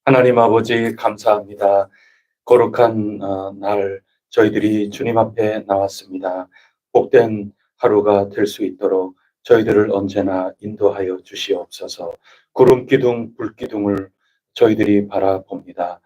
하나님 아버지 감사합니다. 거룩한 날 저희들이 주님 앞에 나왔습니다. 복된 하루가 될 수 있도록 저희들을 언제나 인도하여 주시옵소서. 구름 기둥, 불 기둥을 저희들이 바라봅니다.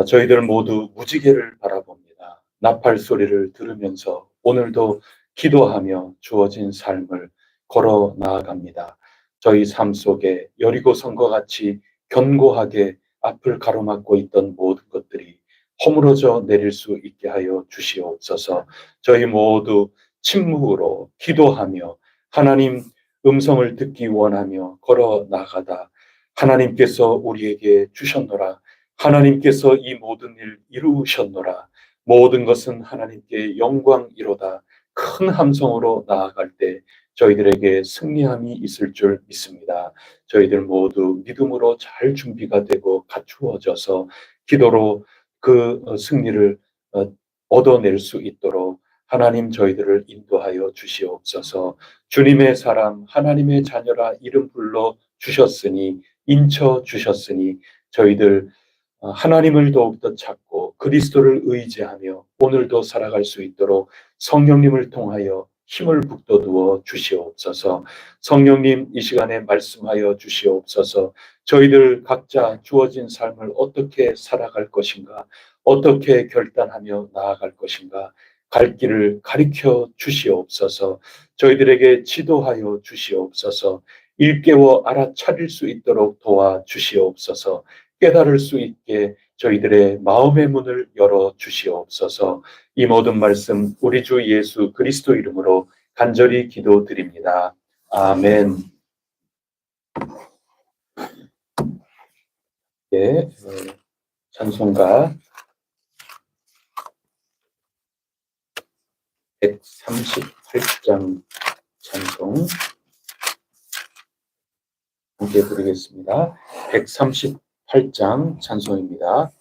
저희들 모두 무지개를 바라봅니다. 나팔 소리를 들으면서 오늘도 기도하며 주어진 삶을 걸어 나아갑니다. 저희 삶 속에 여리고성과 같이 견고하게 앞을 가로막고 있던 모든 것들이 허물어져 내릴 수 있게 하여 주시옵소서. 저희 모두 침묵으로 기도하며 하나님 음성을 듣기 원하며 걸어 나가다 하나님께서 우리에게 주셨노라. 하나님께서 이 모든 일 이루셨노라. 모든 것은 하나님께 영광이로다. 큰 함성으로 나아갈 때 저희들에게 승리함이 있을 줄 믿습니다. 저희들 모두 믿음으로 잘 준비가 되고 갖추어져서 기도로 그 승리를 얻어낼 수 있도록 하나님 저희들을 인도하여 주시옵소서. 주님의 사람 하나님의 자녀라 이름 불러 주셨으니 인쳐 주셨으니 저희들 하나님을 더욱더 찾고 그리스도를 의지하며 오늘도 살아갈 수 있도록 성령님을 통하여 힘을 북돋워 주시옵소서. 성령님 이 시간에 말씀하여 주시옵소서. 저희들 각자 주어진 삶을 어떻게 살아갈 것인가, 어떻게 결단하며 나아갈 것인가, 갈 길을 가리켜 주시옵소서. 저희들에게 지도하여 주시옵소서. 일깨워 알아차릴 수 있도록 도와 주시옵소서. 깨달을 수 있게 저희들의 마음의 문을 열어 주시옵소서. 이 모든 말씀 우리 주 예수 그리스도 이름으로 간절히 기도드립니다. 아멘. 예, 찬송가 138장 찬송 함께 부르겠습니다. 138장 찬송입니다.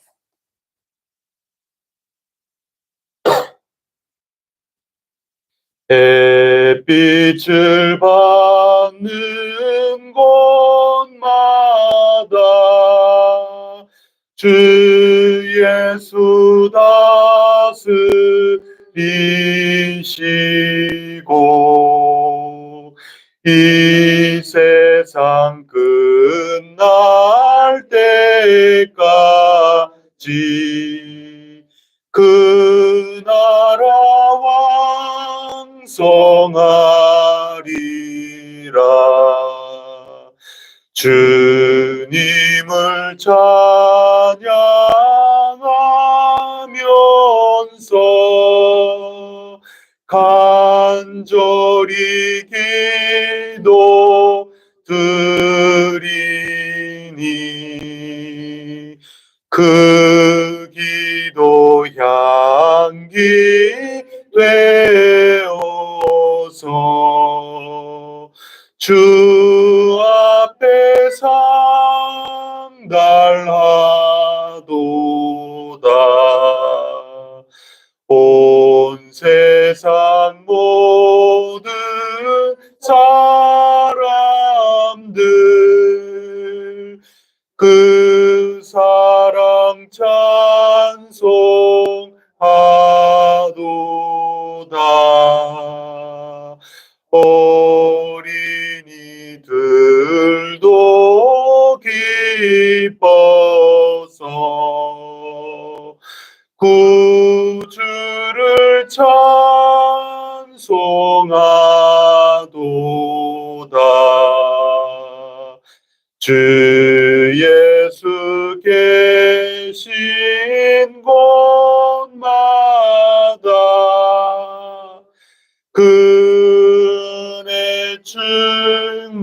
햇빛을 받는 곳마다 주 예수 다스리시고 이 세상 끝날 때까지 그 나라 왕성하리라. 주님을 찬양하면서 간절히 기도드리니 그 기도 향기 되어서 주 앞에 상달하도다. 온 세상 모든 사람들 그 사랑 찬송하도다. 어린이들도 기뻐서 구주를 찬송하도다. 주 예수 계신 곳마다 그 은혜 충만하도다.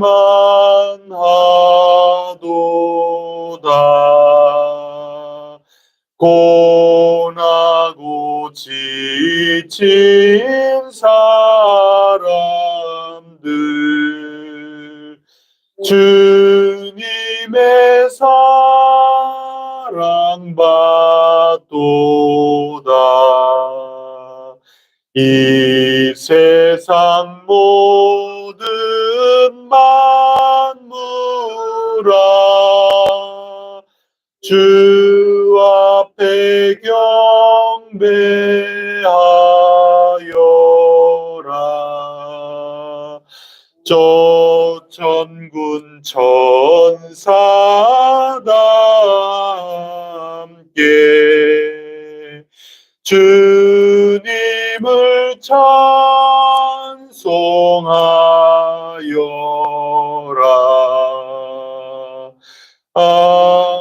고나고 지친 사람들 주님의 사랑 받도다. 이 세상 모든 만물아 주 주 앞에 경배하여라. 저 천군 천사다 함께 주님을 찬송하여라. 아멘.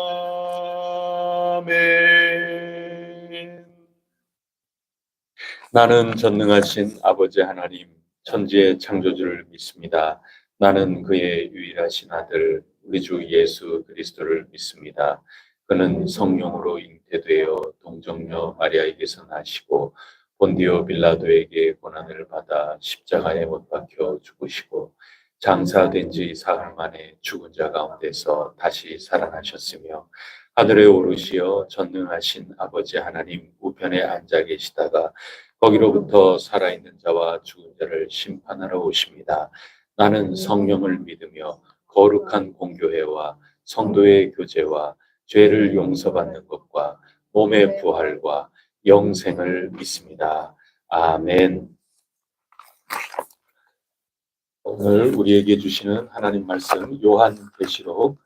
나는 전능하신 아버지 하나님, 천지의 창조주를 믿습니다. 나는 그의 유일하신 아들, 우리 주 예수 그리스도를 믿습니다. 그는 성령으로 잉태되어 동정녀 마리아에게서 나시고 본디오 빌라도에게 고난을 받아 십자가에 못 박혀 죽으시고 장사된 지 사흘 만에 죽은 자 가운데서 다시 살아나셨으며 하늘에 오르시어 전능하신 아버지 하나님 우편에 앉아 계시다가 거기로부터 살아있는 자와 죽은 자를 심판하러 오십니다. 나는 성령을 믿으며 거룩한 공교회와 성도의 교제와 죄를 용서받는 것과 몸의 부활과 영생을 믿습니다. 아멘. 오늘 우리에게 주시는 하나님 말씀 요한계시록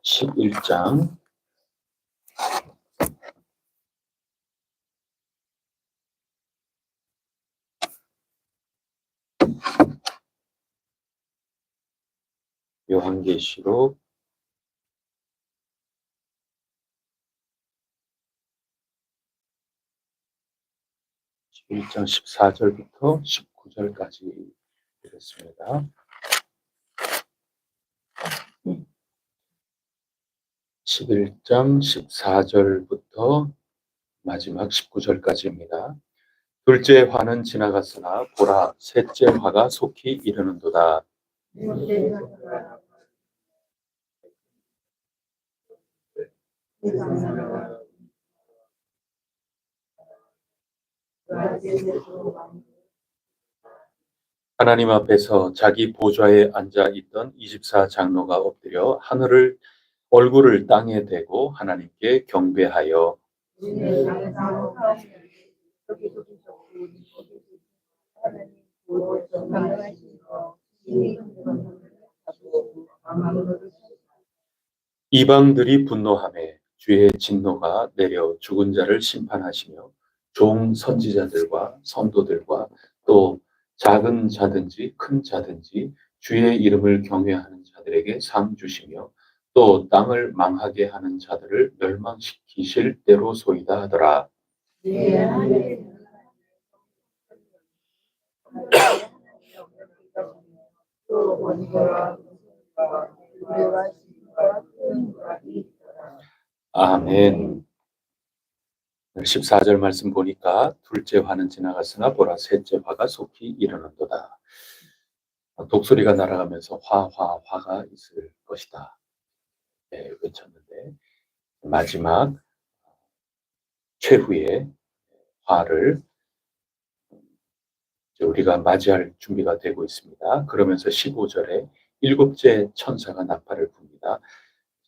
11장 요한계시록 11장 14절부터 19절까지 읽겠습니다. 11장 14절부터 마지막 19절까지입니다. 둘째 화는 지나갔으나 보라 셋째 화가 속히 이르는도다. 하나님 앞에서 자기 보좌에 앉아 있던 24장로가 엎드려 하늘을 얼굴을 땅에 대고 하나님께 경배하여 이방들이 분노하매 주의 진노가 내려 죽은 자를 심판하시며 종 선지자들과 성도들과 또 작은 자든지 큰 자든지 주의 이름을 경외하는 자들에게 상 주시며 또 땅을 망하게 하는 자들을 멸망시키실 때로소이다 하더라. 아멘. 14절 말씀 보니까 둘째 화는 지나갔으나 보라 셋째 화가 속히 이르는도다. 독수리가 날아가면서 화가 있을 것이다. 네, 외쳤는데 마지막 최후의 화를 우리가 맞이할 준비가 되고 있습니다. 그러면서 15절에 일곱째 천사가 나팔을 붑니다.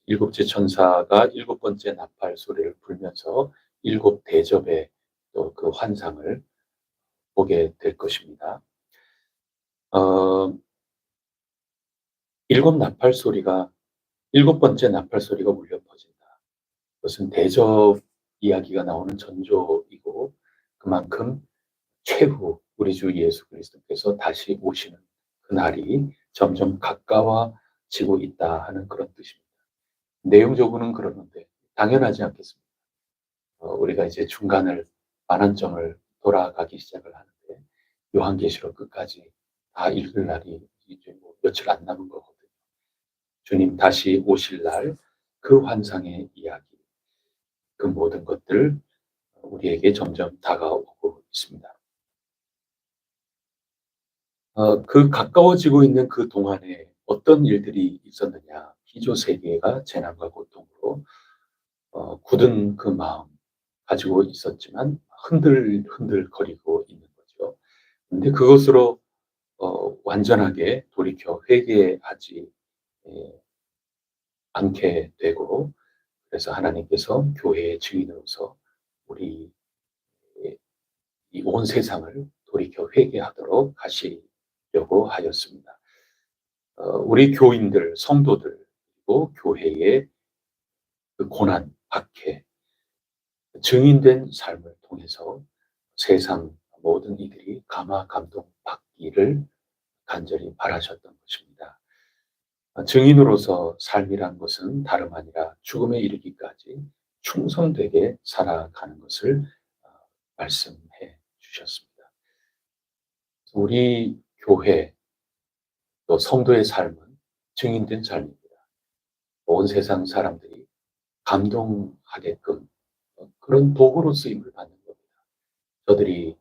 일곱째 천사가 일곱 번째 나팔 소리를 불면서 일곱 대접의 또 그 환상을 보게 될 것입니다. 일곱 나팔 소리가 일곱 번째 나팔 소리가 울려 퍼진다. 그것은 대접 이야기가 나오는 전조이고 그만큼 최후 우리 주 예수 그리스도께서 다시 오시는 그날이 점점 가까워지고 있다 하는 그런 뜻입니다. 내용적으로는 그러는데 당연하지 않겠습니까? 우리가 이제 중간을 만환점을 돌아가기 시작을 하는데 요한계시록 끝까지 다 읽을 날이 이제 뭐 며칠 안 남은 거거든요. 주님 다시 오실 날 그 환상의 이야기, 그 모든 것들 우리에게 점점 다가오고 있습니다. 그 가까워지고 있는 그 동안에 어떤 일들이 있었느냐. 기조 세계가 재난과 고통으로 굳은 그 마음 가지고 있었지만 흔들거리고 있는 거죠. 근데 그것으로 완전하게 돌이켜 회개하지 않게 되고, 그래서 하나님께서 교회의 증인으로서 우리 이 온 세상을 돌이켜 회개하도록 하시려고 하였습니다. 우리 교인들, 성도들, 그리고 교회의 그 고난, 박해, 증인된 삶을 통해서 세상 모든 이들이 감화 감동 받기를 간절히 바라셨던 것입니다. 증인으로서 삶이란 것은 다름 아니라 죽음에 이르기까지 충성되게 살아가는 것을 말씀해 주셨습니다. 우리 교회 또 성도의 삶은 증인된 삶입니다. 온 세상 사람들이 감동하게끔 그런 도구로 쓰임을 받는 겁니다. 저들이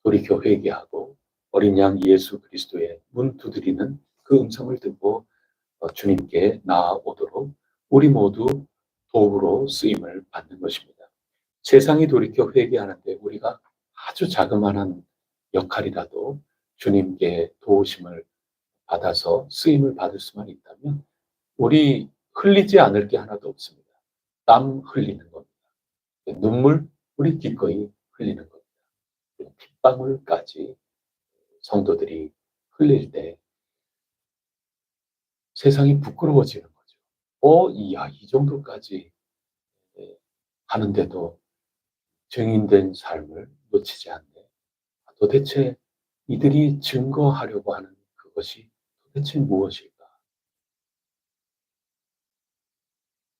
돌이켜 회개하고 어린 양 예수 그리스도의 문 두드리는 그 음성을 듣고 주님께 나아오도록 우리 모두 도구로 쓰임을 받는 것입니다. 세상이 돌이켜 회개하는데 우리가 아주 자그마한 역할이라도 주님께 도우심을 받아서 쓰임을 받을 수만 있다면 우리 흘리지 않을 게 하나도 없습니다. 땀 흘리는 겁니다. 눈물 우리 기꺼이 흘리는 겁니다. 핏방울까지 성도들이 흘릴 때 세상이 부끄러워지는 거죠. 이 정도까지 하는데도 증인된 삶을 놓치지 않네. 도대체 이들이 증거하려고 하는 그것이 도대체 무엇일까?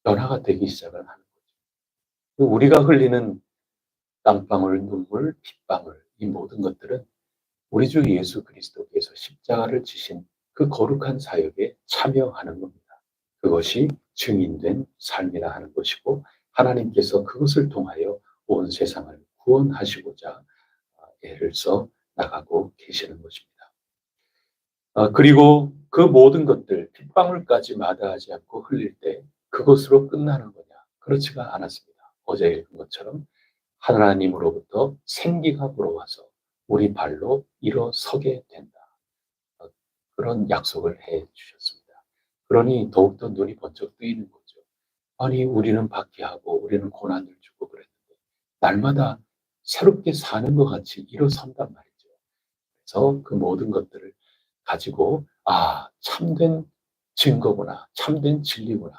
변화가 되기 시작을 하는 거죠. 우리가 흘리는 땀방울, 눈물, 핏방울, 이 모든 것들은 우리 주 예수 그리스도께서 십자가를 지신 그 거룩한 사역에 참여하는 겁니다. 그것이 증인된 삶이라 하는 것이고 하나님께서 그것을 통하여 온 세상을 구원하시고자 애를 써 나가고 계시는 것입니다. 그리고 그 모든 것들 핏방울까지 마다하지 않고 흘릴 때 그것으로 끝나는 거냐? 그렇지가 않았습니다. 어제 읽은 것처럼 하나님으로부터 생기가 불어와서 우리 발로 일어서게 된다. 그런 약속을 해 주셨습니다. 그러니 더욱더 눈이 번쩍 뜨이는 거죠. 아니 우리는 박해하고 우리는 고난을 주고 그랬는데 날마다 새롭게 사는 것 같이 일어선단 말이죠. 그래서 그 모든 것들을 가지고 참된 증거구나, 참된 진리구나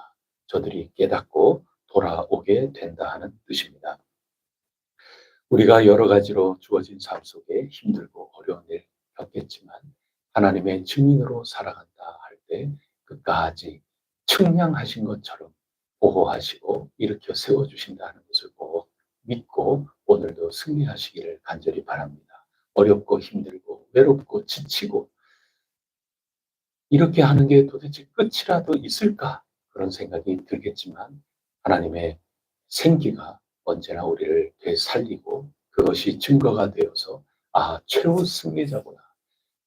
저들이 깨닫고 돌아오게 된다 하는 뜻입니다. 우리가 여러 가지로 주어진 삶 속에 힘들고 어려운 일 겪겠지만 하나님의 증인으로 살아간다 할 때 끝까지 측량하신 것처럼 보호하시고 일으켜 세워주신다는 것을 꼭 믿고 오늘도 승리하시기를 간절히 바랍니다. 어렵고 힘들고 외롭고 지치고 이렇게 하는 게 도대체 끝이라도 있을까? 그런 생각이 들겠지만 하나님의 생기가 언제나 우리를 되살리고 그것이 증거가 되어서 최후 승리자구나.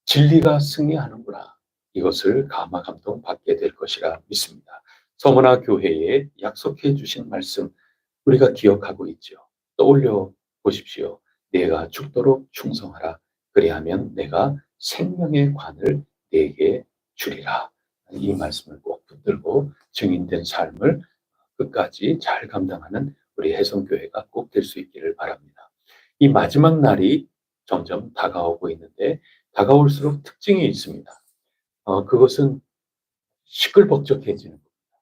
진리가 승리하는구나. 이것을 감화 감동 받게 될 것이라 믿습니다. 서머나 교회에 약속해 주신 말씀 우리가 기억하고 있죠. 떠올려 보십시오. 내가 죽도록 충성하라. 그리하면 내가 생명의 관을 내게 주리라. 이 말씀을 꼭 붙들고 증인된 삶을 끝까지 잘 감당하는 우리 혜성교회가 꼭 될 수 있기를 바랍니다. 이 마지막 날이 점점 다가오고 있는데 다가올수록 특징이 있습니다. 그것은 시끌벅적해지는 겁니다.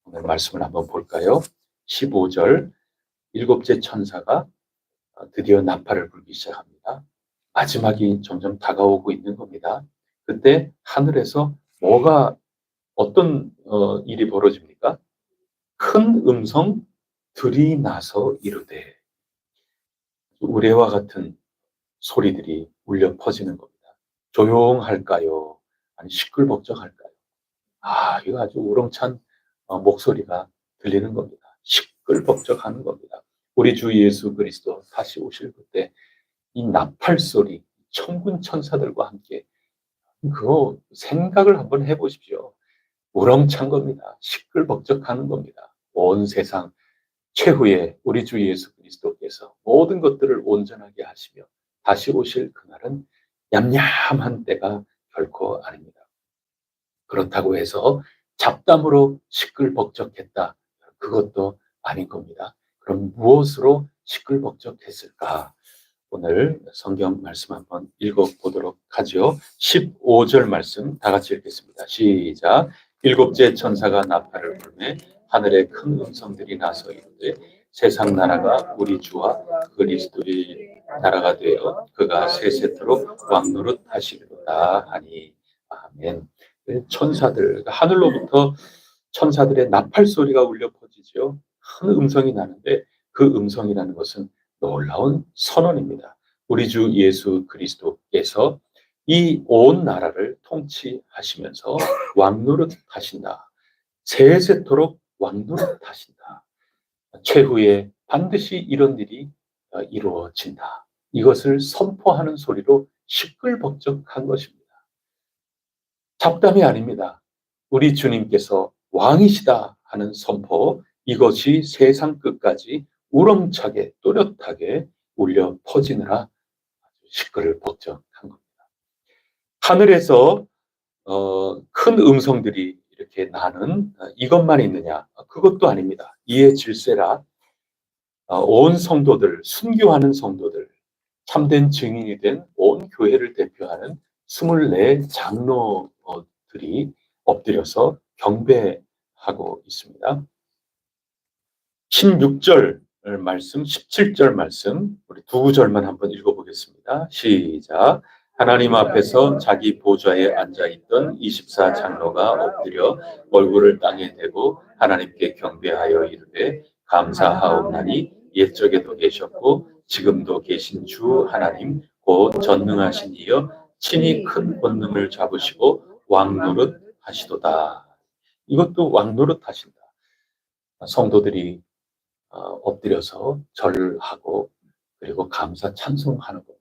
오늘 말씀을 한번 볼까요? 15절 일곱째 천사가 드디어 나팔을 불기 시작합니다. 마지막이 점점 다가오고 있는 겁니다. 그때 하늘에서 어떤 일이 벌어집니까? 큰 음성 들이나서 이르되 우레와 같은 소리들이 울려 퍼지는 겁니다. 조용할까요? 아니 시끌벅적할까요? 이거 아주 우렁찬 목소리가 들리는 겁니다. 시끌벅적하는 겁니다. 우리 주 예수 그리스도 다시 오실 그때 이 나팔 소리, 천군 천사들과 함께 그거 생각을 한번 해보십시오. 우렁찬 겁니다. 시끌벅적하는 겁니다. 온 세상 최후의 우리 주 예수 그리스도께서 모든 것들을 온전하게 하시며 다시 오실 그날은 얌얌한 때가 결코 아닙니다. 그렇다고 해서 잡담으로 시끌벅적했다. 그것도 아닌 겁니다. 그럼 무엇으로 시끌벅적했을까? 오늘 성경 말씀 한번 읽어보도록 하죠. 15절 말씀 다 같이 읽겠습니다. 시작. 일곱째 천사가 나팔을 불매 하늘에 큰 음성들이 나서 이르되 세상 나라가 우리 주와 그리스도의 나라가 되어 그가 세세토록 왕노릇 하시리로다 하니. 아멘. 천사들, 하늘로부터 천사들의 나팔 소리가 울려 퍼지죠. 큰 음성이 나는데 그 음성이라는 것은 놀라운 선언입니다. 우리 주 예수 그리스도께서 이 온 나라를 통치하시면서 왕노릇 하신다. 세세토록 왕노릇 하신다. 최후에 반드시 이런 일이 이루어진다. 이것을 선포하는 소리로 시끌벅적한 것입니다. 잡담이 아닙니다. 우리 주님께서 왕이시다 하는 선포, 이것이 세상 끝까지 우렁차게 또렷하게 울려 퍼지느라 시끌벅적한 겁니다. 하늘에서 큰 음성들이 이렇게 나는 이것만 있느냐? 그것도 아닙니다. 이에 질세라 온 성도들, 순교하는 성도들, 참된 증인이 된 온 교회를 대표하는 24 장로들이 엎드려서 경배하고 있습니다. 16절 말씀, 17절 말씀, 우리 두 구절만 한번 읽어보겠습니다. 시작. 하나님 앞에서 자기 보좌에 앉아있던 24 장로가 엎드려 얼굴을 땅에 대고 하나님께 경배하여 이르되 감사하옵나니 옛적에도 계셨고 지금도 계신 주 하나님 곧 전능하신 이여 친히 큰 권능을 잡으시고 왕노릇 하시도다. 이것도 왕노릇 하신다. 성도들이 엎드려서 절을 하고 그리고 감사 찬송하는 겁니다.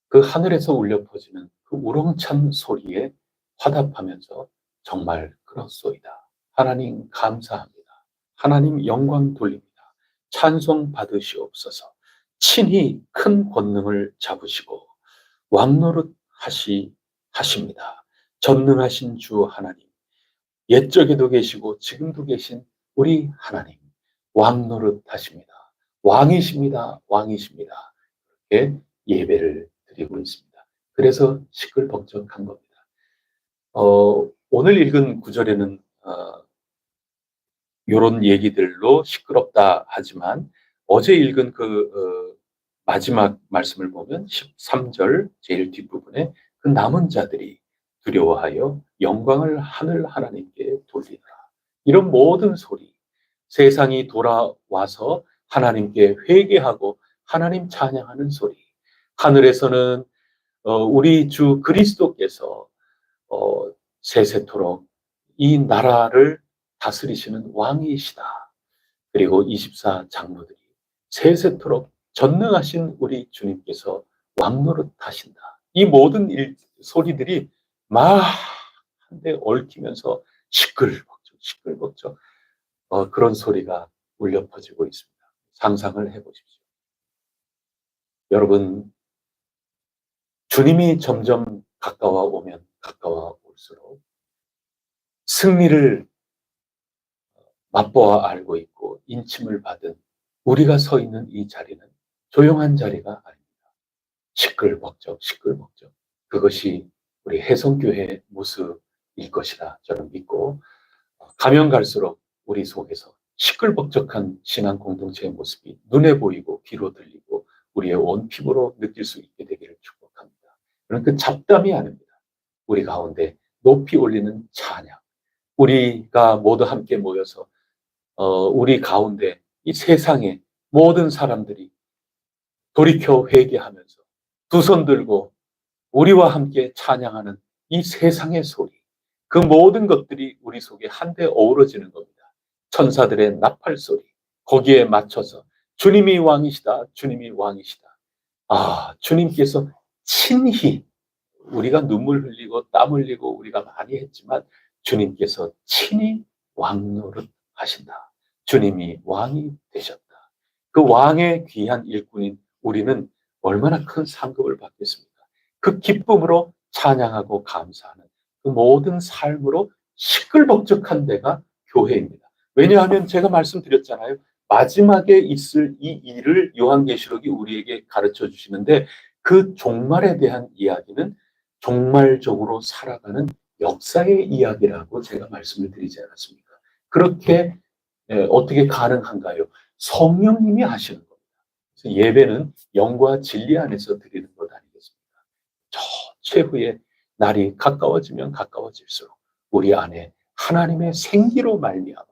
그 하늘에서 울려 퍼지는 그 우렁찬 소리에 화답하면서 정말 그렇소이다. 하나님 감사합니다. 하나님 영광 돌립니다. 찬송 받으시옵소서. 친히 큰 권능을 잡으시고 왕노릇 하십니다. 전능하신 주 하나님, 옛적에도 계시고 지금도 계신 우리 하나님, 왕노릇 하십니다. 왕이십니다. 왕이십니다. 이렇게 예배를 드리고 있습니다. 그래서 시끌벅적한 겁니다. 오늘 읽은 구절에는 이런 얘기들로 시끄럽다 하지만 어제 읽은 그 마지막 말씀을 보면 13절 제일 뒷부분에 그 남은 자들이 두려워하여 영광을 하늘 하나님께 돌리더라. 이런 모든 소리, 세상이 돌아와서 하나님께 회개하고 하나님 찬양하는 소리, 하늘에서는 우리 주 그리스도께서 세세토록 이 나라를 다스리시는 왕이시다. 그리고 24 장로들이 세세토록 전능하신 우리 주님께서 왕노릇 하신다. 이 모든 소리들이 막 한데 얽히면서 시끌벅적 그런 소리가 울려 퍼지고 있습니다. 상상을 해보십시오. 여러분, 주님이 점점 가까워오면 가까워올수록 승리를 맛보아 알고 있고 인침을 받은 우리가 서 있는 이 자리는 조용한 자리가 아닙니다. 시끌벅적. 그것이 우리 혜성교회의 모습일 것이라 저는 믿고 가면 갈수록 우리 속에서 시끌벅적한 신앙 공동체의 모습이 눈에 보이고 귀로 들리고 우리의 온 피부로 느낄 수 있게 되기를 축복합니다. 그런 그 잡담이 아닙니다. 우리 가운데 높이 올리는 찬양, 우리가 모두 함께 모여서 우리 가운데 이 세상의 모든 사람들이 돌이켜 회개하면서 두 손 들고 우리와 함께 찬양하는 이 세상의 소리, 그 모든 것들이 우리 속에 한데 어우러지는 겁니다. 천사들의 나팔 소리, 거기에 맞춰서 주님이 왕이시다, 주님이 왕이시다. 주님께서 친히, 우리가 눈물 흘리고 땀 흘리고 우리가 많이 했지만 주님께서 친히 왕노릇 하신다. 주님이 왕이 되셨다. 그 왕의 귀한 일꾼인 우리는 얼마나 큰 상급을 받겠습니까? 그 기쁨으로 찬양하고 감사하는 그 모든 삶으로 시끌벅적한 데가 교회입니다. 왜냐하면 제가 말씀드렸잖아요. 마지막에 있을 이 일을 요한계시록이 우리에게 가르쳐 주시는데 그 종말에 대한 이야기는 종말적으로 살아가는 역사의 이야기라고 제가 말씀을 드리지 않았습니까? 그렇게 어떻게 가능한가요? 성령님이 하시는 겁니다. 그래서 예배는 영과 진리 안에서 드리는 것 아니겠습니까? 저 최후의 날이 가까워지면 가까워질수록 우리 안에 하나님의 생기로 말미암아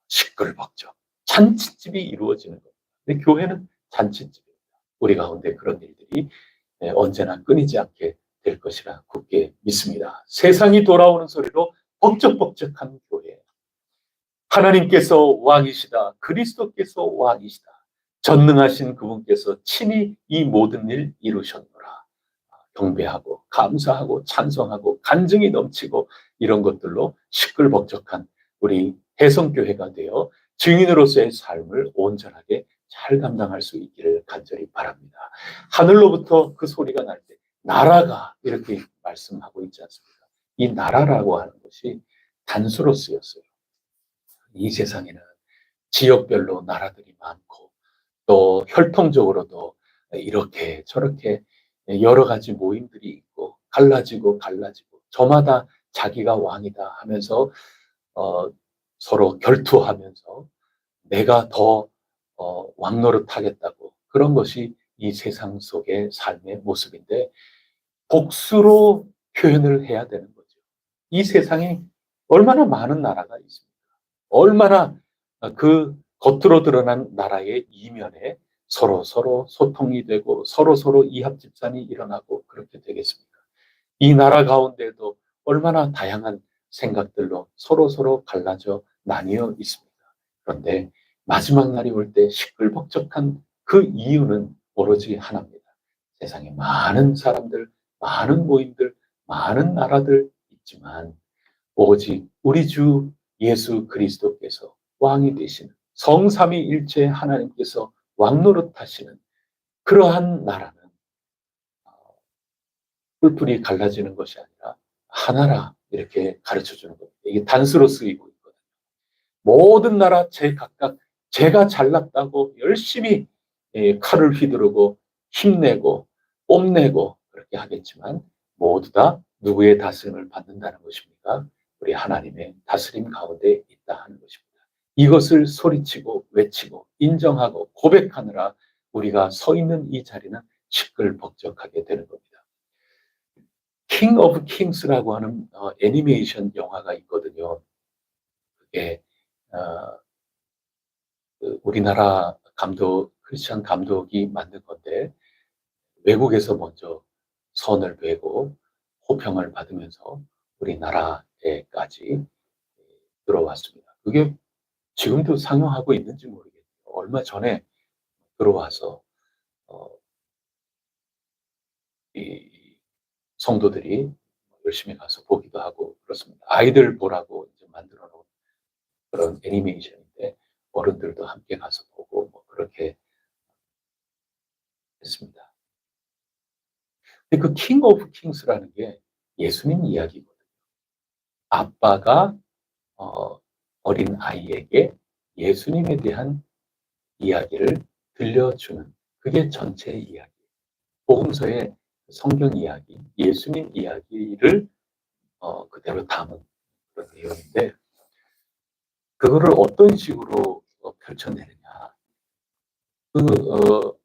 시끌벅적 잔치집이 이루어지는 겁니다. 근데 교회는 잔치집입니다. 우리 가운데 그런 일들이 언제나 끊이지 않게 될 것이라 굳게 믿습니다. 세상이 돌아오는 소리로 벅적벅적한 교회. 하나님께서 왕이시다. 그리스도께서 왕이시다. 전능하신 그분께서 친히 이 모든 일 이루셨노라. 경배하고 감사하고 찬송하고 간증이 넘치고 이런 것들로 시끌벅적한 우리 혜성교회가 되어 증인으로서의 삶을 온전하게 잘 감당할 수 있기를 간절히 바랍니다. 하늘로부터 그 소리가 날 때 나라가 이렇게 말씀하고 있지 않습니까? 이 나라라고 하는 것이 단수로 쓰였어요. 이 세상에는 지역별로 나라들이 많고 또 혈통적으로도 이렇게 저렇게 여러 가지 모임들이 있고 갈라지고 저마다 자기가 왕이다 하면서 서로 결투하면서 내가 더 왕노릇 하겠다고 그런 것이 이 세상 속의 삶의 모습인데 복수로 표현을 해야 되는 거죠. 이 세상에 얼마나 많은 나라가 있습니까? 얼마나 그 겉으로 드러난 나라의 이면에 서로 소통이 되고 서로 이합 집산이 일어나고 그렇게 되겠습니까? 이 나라 가운데도 얼마나 다양한 생각들로 서로 갈라져 나뉘어 있습니다. 그런데 마지막 날이 올 때 시끌벅적한 그 이유는 오로지 하나입니다. 세상에 많은 사람들, 많은 모임들, 많은 나라들 있지만 오직 우리 주 예수 그리스도께서 왕이 되시는 성삼위일체 하나님께서 왕노릇하시는 그러한 나라는 뿔뿔이 갈라지는 것이 아니라 하나라 이렇게 가르쳐주는 겁니다. 이게 단수로 쓰이고 있거든요. 모든 나라 제각각 제가 잘났다고 열심히 칼을 휘두르고 힘내고 뽐내고 그렇게 하겠지만 모두 다 누구의 다스림을 받는다는 것입니까? 우리 하나님의 다스림 가운데 있다 하는 것입니다. 이것을 소리치고 외치고 인정하고 고백하느라 우리가 서 있는 이 자리는 시끌벅적하게 되는 겁니다. 킹 오브 킹스라고 하는 애니메이션 영화가 있거든요. 그게 우리나라 감독 크리스찬 감독이 만든 건데 외국에서 먼저 선을 베고 호평을 받으면서 우리나라에까지 들어왔습니다. 그게 지금도 상영하고 있는지 모르겠어요. 얼마 전에 들어와서 이 성도들이 열심히 가서 보기도 하고 그렇습니다. 아이들 보라고 이제 만들어 놓은 그런 애니메이션인데 어른들도 함께 가서 보고 뭐 그렇게 했습니다. 근데 그 킹 오브 킹스라는 게 예수님 이야기거든요. 아빠가 어린 아이에게 예수님에 대한 이야기를 들려주는 그게 전체 이야기. 복음서의 성경 이야기, 예수님 이야기를 그대로 담은 그런 내용인데 그거를 어떤 식으로 펼쳐내느냐. 그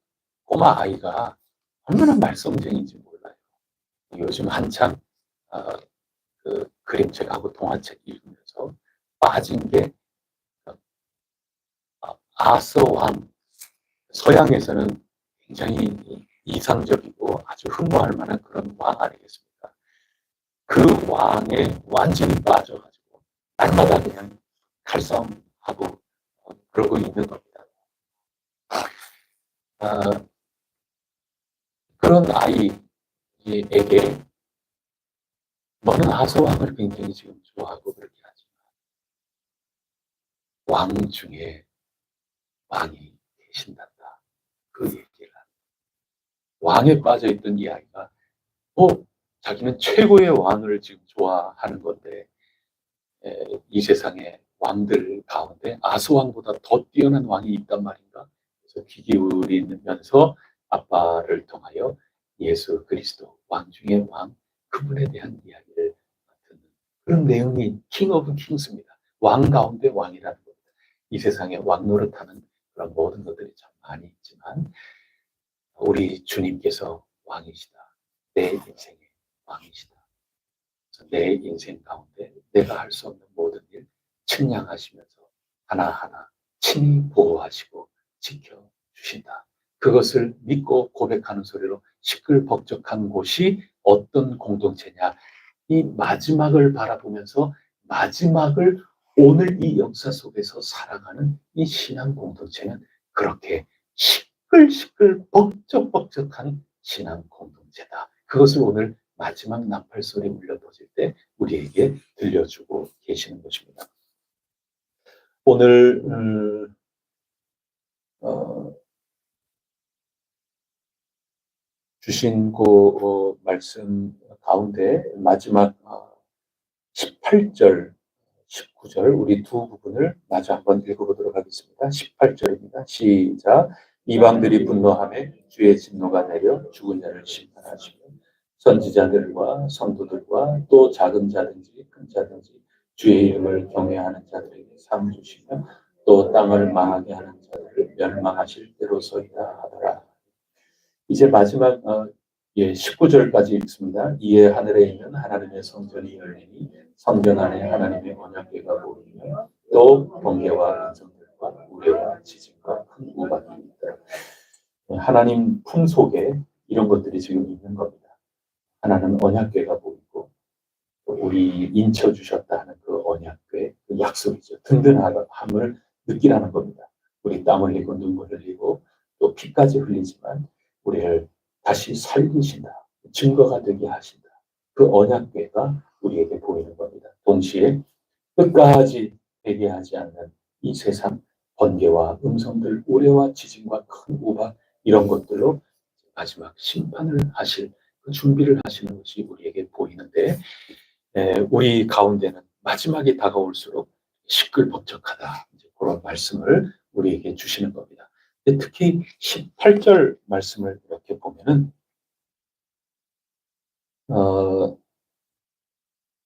꼬마 아이가 얼마나 말썽쟁이인지 몰라요. 요즘 한창 그 그림책하고 동화책 읽으면서 빠진 게 아서 왕. 서양에서는 굉장히 이상적이고 아주 흠모할 만한 그런 왕 아니겠습니까? 그 왕에 완전히 빠져가지고 날마다 그냥 칼싸움하고 그러고 있는 겁니다. 그런 아이에게 너는 아서왕을 굉장히 지금 좋아하고 그렇게 하지만 왕 중에 왕이 계신단다. 그 얘기를 왕에 빠져있던 이 아이가 자기는 최고의 왕을 지금 좋아하는 건데 이 세상의 왕들 가운데 아스왕보다 더 뛰어난 왕이 있단 말인가? 그래서 귀 기울이면서 아빠를 통하여 예수 그리스도 왕 중의 왕, 그분에 대한 이야기를 듣는 그런 내용이 킹 오브 킹스입니다. 왕 가운데 왕이라는 겁니다. 이 세상에 왕 노릇하는 그런 모든 것들이 참 많이 있지만 우리 주님께서 왕이시다. 내 인생의 왕이시다. 내 인생 가운데 내가 할 수 없는 모든 일 측량하시면서 하나하나 친히 보호하시고 지켜주신다. 그것을 믿고 고백하는 소리로 시끌벅적한 곳이 어떤 공동체냐. 이 마지막을 바라보면서 마지막을 오늘 이 역사 속에서 살아가는 이 신앙 공동체는 그렇게 시끌시끌 벅적벅적한 신앙 공동체다. 그것을 오늘 마지막 나팔 소리 울려 퍼질 때 우리에게 들려주고 계시는 것입니다. 오늘 주신 그 말씀 가운데 마지막 18절, 19절 우리 두 부분을 마저 한번 읽어보도록 하겠습니다. 18절입니다. 시작. 이방들이 분노하며 주의 진노가 내려 죽은 자를 심판하시며 선지자들과 성도들과 또 작은 자든지 큰 자든지 주의 이름을 경외하는 자들에게 상 주시며 또 땅을 망하게 하는 자들을 멸망하실 때로서이다 하더라. 이제 마지막 19절까지 읽습니다. 이에 하늘에 있는 하나님의 성전이 열리니 성전 안에 하나님의 언약궤가 보이며 또 번개와 음성들과 우레와 지진과 큰 우박이 있더라. 하나님 품 속에 이런 것들이 지금 있는 겁니다. 하나는 언약궤가 보이고 우리 인쳐 주셨다 하는 그 언약궤, 그 약속이죠. 든든함을 느끼라는 겁니다. 우리 땀 흘리고 눈물 흘리고 또 피까지 흘리지만 우리를 다시 살리신다. 증거가 되게 하신다. 그 언약궤가 우리에게 보이는 겁니다. 동시에 끝까지 회개하지 않는 이 세상 번개와 음성들, 우레와 지진과 큰 우박 이런 것들로 마지막 심판을 하실 그 준비를 하시는 것이 우리에게 보이는데 우리 가운데는 마지막이 다가올수록 시끌벅적하다. 그런 말씀을 우리에게 주시는 겁니다. 특히 18절 말씀을 이렇게 보면은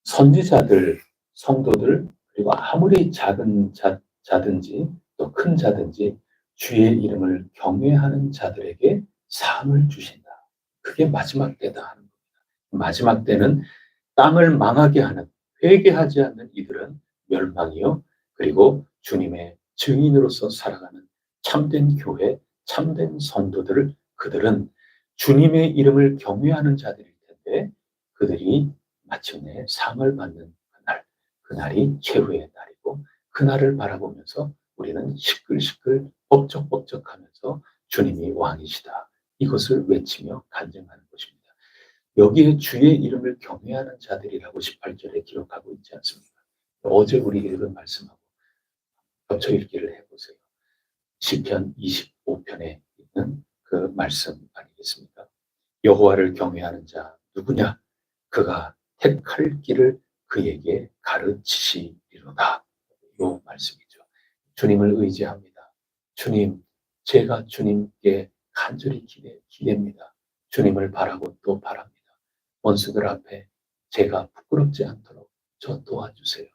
선지자들, 성도들 그리고 아무리 작은 자든지 또 큰 자든지 주의 이름을 경외하는 자들에게 상을 주신다. 그게 마지막 때다 하는 겁니다. 마지막 때는 땅을 망하게 하는 회개하지 않는 이들은 멸망이요. 그리고 주님의 증인으로서 살아가는 참된 교회, 참된 성도들을 그들은 주님의 이름을 경외하는 자들일 텐데 그들이 마침내 상을 받는 그날, 그날이 최후의 날이고 그날을 바라보면서 우리는 시끌시끌 벅적벅적하면서 주님이 왕이시다. 이것을 외치며 간증하는 것입니다. 여기에 주의 이름을 경외하는 자들이라고 18절에 기록하고 있지 않습니까? 어제 우리 읽은 말씀하고 겹쳐 읽기를 해보세요. 시편 25편에 있는 그 말씀 아니겠습니까? 여호와를 경외하는 자 누구냐? 그가 택할 길을 그에게 가르치시리로다. 이 말씀이죠. 주님을 의지합니다. 주님, 제가 주님께 간절히 기대입니다. 주님을 바라고 또 바랍니다. 원수들 앞에 제가 부끄럽지 않도록 저 도와주세요.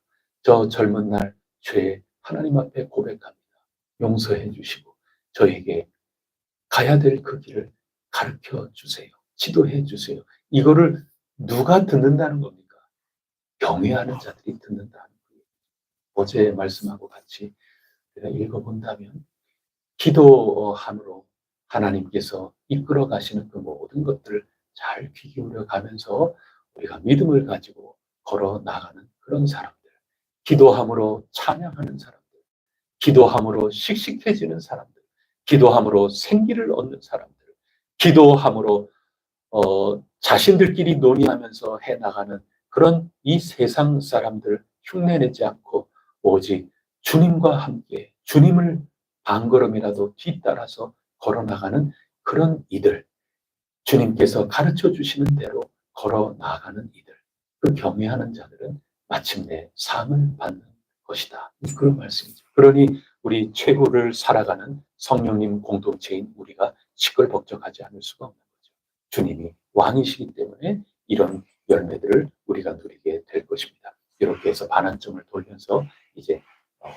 저 젊은 날 죄 하나님 앞에 고백합니다. 용서해 주시고 저에게 가야 될 그 길을 가르쳐 주세요. 지도해 주세요. 이거를 누가 듣는다는 겁니까? 경외하는 자들이 듣는다는 거예요. 어제 말씀하고 같이 읽어본다면 기도함으로 하나님께서 이끌어 가시는 그 모든 것들을 잘 귀 기울여 가면서 우리가 믿음을 가지고 걸어 나가는 그런 사람들, 기도함으로 찬양하는 사람들, 기도함으로 씩씩해지는 사람들, 기도함으로 생기를 얻는 사람들, 기도함으로 자신들끼리 논의하면서 해나가는 그런 이 세상 사람들 흉내내지 않고 오직 주님과 함께 주님을 한 걸음이라도 뒤따라서 걸어나가는 그런 이들, 주님께서 가르쳐 주시는 대로 걸어나가는 이들, 그 경외하는 자들은 마침내 상을 받는 것이다. 그런 말씀이죠. 그러니 우리 최후를 살아가는 성령님 공동체인 우리가 시끌벅적하지 않을 수가 없는 거죠. 주님이 왕이시기 때문에 이런 열매들을 우리가 누리게 될 것입니다. 이렇게 해서 반환점을 돌면서 이제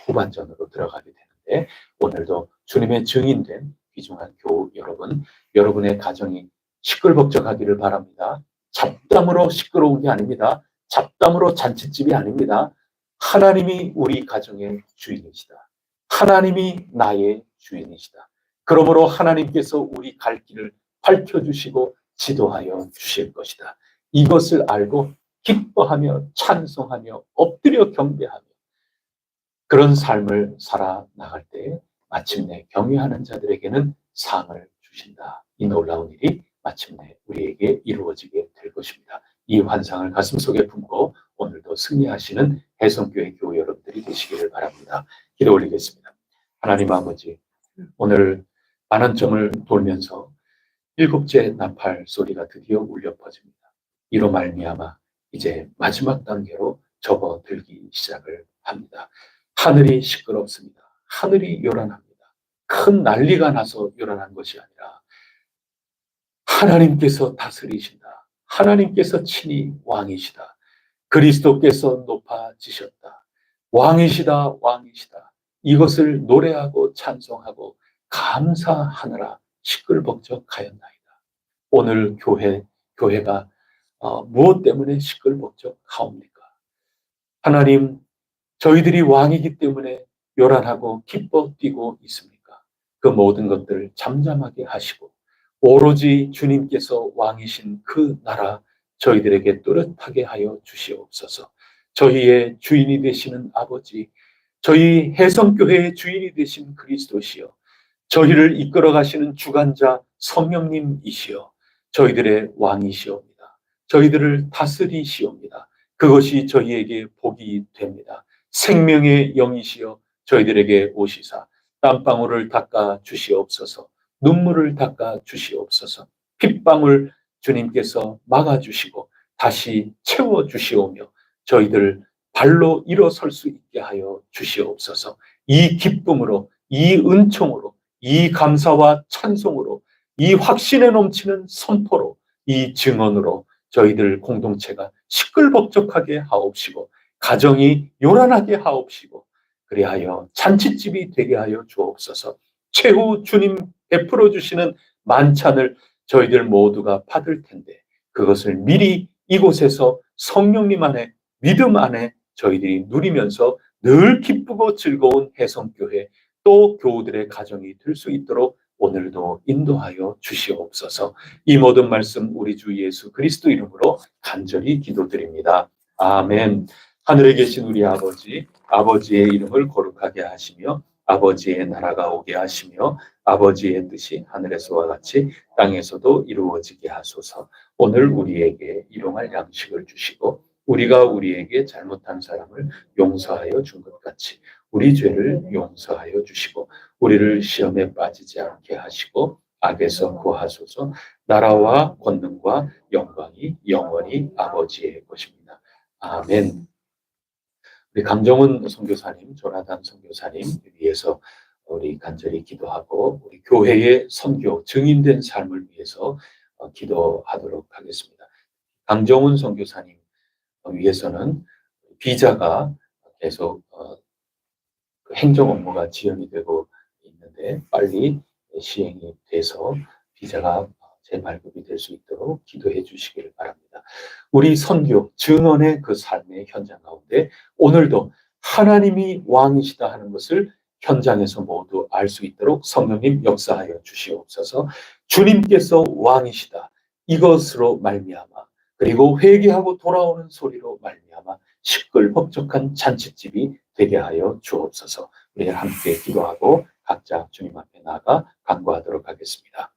후반전으로 들어가게 되는데, 오늘도 주님의 증인된 귀중한 교우 여러분, 여러분의 가정이 시끌벅적하기를 바랍니다. 잡담으로 시끄러운 게 아닙니다. 잡담으로 잔칫집이 아닙니다. 하나님이 우리 가정의 주인이시다. 하나님이 나의 주인이시다. 그러므로 하나님께서 우리 갈 길을 밝혀주시고 지도하여 주실 것이다. 이것을 알고 기뻐하며 찬송하며 엎드려 경배하며 그런 삶을 살아나갈 때 마침내 경외하는 자들에게는 상을 주신다. 이 놀라운 일이 마침내 우리에게 이루어지게 될 것입니다. 이 환상을 가슴속에 품고 오늘도 승리하시는 해성교회 교우 여러분들이 되시기를 바랍니다. 기도 올리겠습니다. 하나님 아버지, 오늘 반환점을 돌면서 7째 나팔 소리가 드디어 울려 퍼집니다. 이로 말미암아 이제 마지막 단계로 접어들기 시작을 합니다. 하늘이 시끄럽습니다. 하늘이 요란합니다. 큰 난리가 나서 요란한 것이 아니라 하나님께서 다스리신다. 하나님께서 친히 왕이시다. 그리스도께서 높아지셨다. 왕이시다, 왕이시다. 이것을 노래하고 찬송하고 감사하느라 시끌벅적하였나이다. 오늘 교회가 무엇 때문에 시끌벅적하옵니까? 하나님, 저희들이 왕이기 때문에 요란하고 기뻐 뛰고 있습니까? 그 모든 것들을 잠잠하게 하시고 오로지 주님께서 왕이신 그 나라 저희들에게 뚜렷하게 하여 주시옵소서. 저희의 주인이 되시는 아버지, 저희 해성교회의 주인이 되신 그리스도시여, 저희를 이끌어 가시는 주관자 성령님이시여, 저희들의 왕이시옵니다. 저희들을 다스리시옵니다. 그것이 저희에게 복이 됩니다. 생명의 영이시여 저희들에게 오시사 땀방울을 닦아 주시옵소서. 눈물을 닦아 주시옵소서. 핏방울 주님께서 막아주시고 다시 채워주시오며 저희들 발로 일어설 수 있게 하여 주시옵소서. 이 기쁨으로, 이 은총으로, 이 감사와 찬송으로, 이 확신에 넘치는 선포로, 이 증언으로 저희들 공동체가 시끌벅적하게 하옵시고 가정이 요란하게 하옵시고 그리하여 잔칫집이 되게 하여 주옵소서. 최후 주님 베풀어 주시는 만찬을 저희들 모두가 받을 텐데 그것을 미리 이곳에서 성령님 안에 믿음 안에 저희들이 누리면서 늘 기쁘고 즐거운 해성교회 또 교우들의 가정이 될 수 있도록 오늘도 인도하여 주시옵소서. 이 모든 말씀 우리 주 예수 그리스도 이름으로 간절히 기도드립니다. 아멘. 하늘에 계신 우리 아버지, 아버지의 이름을 거룩하게 하시며 아버지의 나라가 오게 하시며 아버지의 뜻이 하늘에서와 같이 땅에서도 이루어지게 하소서. 오늘 우리에게 일용할 양식을 주시고 우리가 우리에게 잘못한 사람을 용서하여 준 것 같이 우리 죄를 용서하여 주시고 우리를 시험에 빠지지 않게 하시고 악에서 구하소서. 나라와 권능과 영광이 영원히 아버지의 것입니다. 아멘. 우리 강정훈 선교사님, 조나단 선교사님 위해서 우리 간절히 기도하고 우리 교회의 선교, 증인된 삶을 위해서 기도하도록 하겠습니다. 강정훈 선교사님 위해서는 비자가 계속 행정 업무가 지연이 되고 있는데 빨리 시행이 돼서 비자가 재발급이 될 수 있도록 기도해 주시기를 바랍니다. 우리 선교, 증언의 그 삶의 현장 가운데 오늘도 하나님이 왕이시다 하는 것을 현장에서 모두 알 수 있도록 성령님 역사하여 주시옵소서. 주님께서 왕이시다. 이것으로 말미암아 그리고 회개하고 돌아오는 소리로 말미암아 시끌벅적한 잔칫집이 되게 하여 주옵소서. 우리 함께 기도하고 각자 주님 앞에 나가 간구하도록 하겠습니다.